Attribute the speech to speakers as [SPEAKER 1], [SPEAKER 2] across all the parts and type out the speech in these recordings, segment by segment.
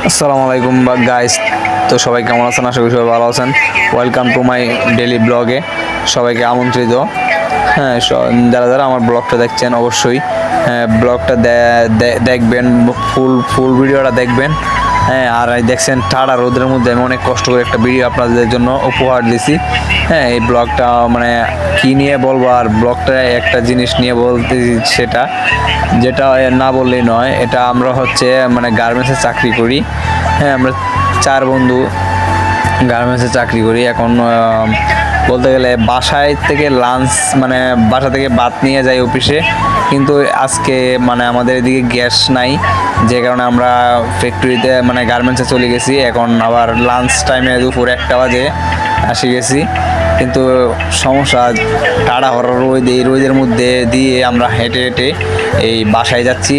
[SPEAKER 1] আসসালামু আলাইকুম গাইস। তো সবাই কেমন আছেন? আশা করি সবাই ভালো আছেন। ওয়েলকাম টু মাই ডেইলি ব্লগে সবাইকে আমন্ত্রিত। হ্যাঁ, যারা যারা আমার ব্লগটা দেখছেন অবশ্যই ব্লগটা দেখবেন, ফুল ভিডিওটা দেখবেন। হ্যাঁ, আর দেখছেন ঠাড়া রোদের মধ্যে আমি অনেক কষ্ট করে একটা ভিডিও আপনাদের জন্য উপহার দিছি। হ্যাঁ, এই ব্লগটা মানে কী নিয়ে বলবো, আর ব্লগটা একটা জিনিস নিয়ে বলতেছি, সেটা যেটা না বললেই নয়। এটা আমরা হচ্ছে মানে গার্মেন্টসে চাকরি করি। হ্যাঁ, আমরা 4 বন্ধু গার্মেন্টসে চাকরি করি। এখন বলতে গেলে বাসায় থেকে লাঞ্চ মানে বাসা থেকে ভাত নিয়ে যাই অফিসে, কিন্তু আজকে মানে আমাদের এদিকে গ্যাস নাই, যে কারণে আমরা ফ্যাক্টরিতে মানে গার্মেন্টসে চলে গেছি। এখন আবার লাঞ্চ টাইমে দুপুর 1টা বাজে আসি গেছি, কিন্তু সমস্যা টাড়া হওয়ার রোদ, এই রোদের মধ্যে দিয়ে আমরা হেঁটে হেঁটে এই বাসায় যাচ্ছি।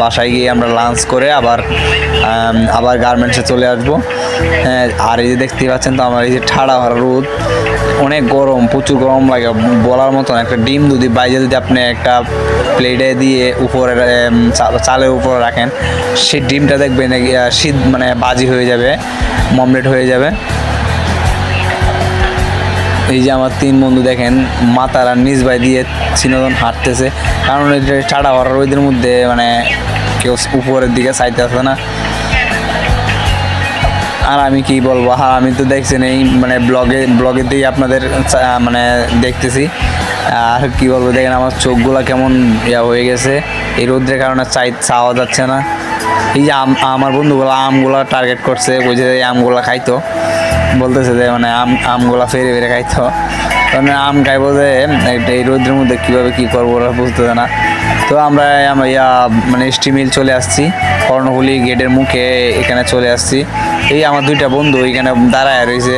[SPEAKER 1] বাসায় গিয়ে আমরা লাঞ্চ করে আবার গার্মেন্টসে চলে আসবো। হ্যাঁ, আর এই যে দেখতে পাচ্ছেন তো আমার এই যে ঠাড়া হওয়ার রোদ, অনেক গরম, প্রচুর গরম লাগে বলার মতন। একটা ডিম যদি বাইরে যদি আপনি একটা প্লেটে দিয়ে উপরে চালের উপরে রাখেন, সেই ডিমটা দেখবেন শীত মানে বাজি হয়ে যাবে, মমলেট হয়ে যাবে। এই যে আমার 3 বন্ধু দেখেন মাথার আর নিচ বাই দিয়ে চিনোজন হাঁটতেছে, কারণ এটা ঠাড়া হওয়ার রোদের মধ্যে মানে কেউ উপরের দিকে চাইতে আসে না। আর আমি কি বলবো, আমি তো দেখছেন এই মানে ব্লগের দিকে আপনাদের মানে দেখতেছি। আর কি বলবো, দেখেন আমার চোখগুলা কেমন হয়ে গেছে এই রোদ্রের কারণে, চাওয়া যাচ্ছে না। এই যে আমার বন্ধুগুলা আমগুলা টার্গেট করছে, বুঝে এই আমগুলা খাইতো, বলতেছে যে মানে আমগুলা ফেরে ফেরে খাইতো। কারণ আম খাইবো যে এই রোদ্রের মধ্যে কীভাবে কী করবো ওরা বুঝতেছে না। তো আমরা মানে স্টিমিল চলে আসছি, কর্ণফুলি গেটের মুখে এখানে চলে আসছি। এই আমার 2টা বন্ধু এখানে দাঁড়ায় রয়েছে,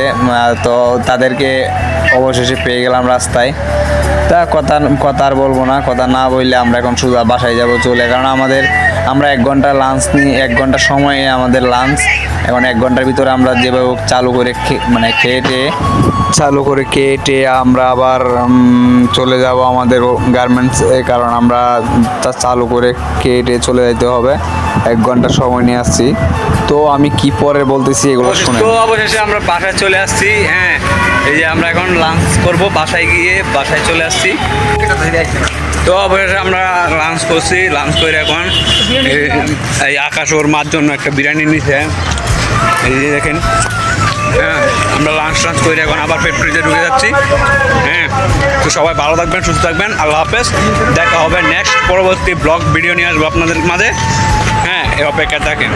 [SPEAKER 1] তো তাদেরকে অবশেষে পেয়ে গেলাম রাস্তায়। তা কথা আর বলবো না, কথা না বললে আমরা এখন সোজা বাসায় যাব চলে, কারণ আমরা 1 ঘন্টা লাঞ্চ নিই, 1 ঘন্টা সময়ে আমাদের লাঞ্চ। এখন 1 ঘন্টার ভিতরে আমরা যেভাবে চালু করে কেটে আমরা আবার চলে যাব আমাদের গার্মেন্টস, কারণ আমরা তা চালু করে কেটে চলে যেতে হবে। 1 ঘন্টা সময় নিয়ে আসছি। তো আমি কি পরে বলতেছি এগুলো শুনে।
[SPEAKER 2] তো অবশেষে আমরা বাসায় চলে আসছি। হ্যাঁ, এই যে আমরা এখন লাঞ্চ করব, বাসায় গিয়ে বাসায় চলে আসছি। তো অবশেষে আমরা লাঞ্চ করছি, লাঞ্চ করে এখন এই আকাশ ওর মার জন্য একটা বিরিয়ানি নিছে, এই যে দেখেন। হ্যাঁ, আমরা লাঞ্চ করে এখন আবার ফ্যাক্টরিতে ঢুকে যাচ্ছি। হ্যাঁ, তো সবাই ভালো থাকবেন, সুস্থ থাকবেন, আল্লাহ হাফেজ। দেখা হবে নেক্সট পরবর্তী ব্লগ ভিডিও নিয়ে আসবো আপনাদের মাঝে। হ্যাঁ, এই অপেক্ষা থাকেন।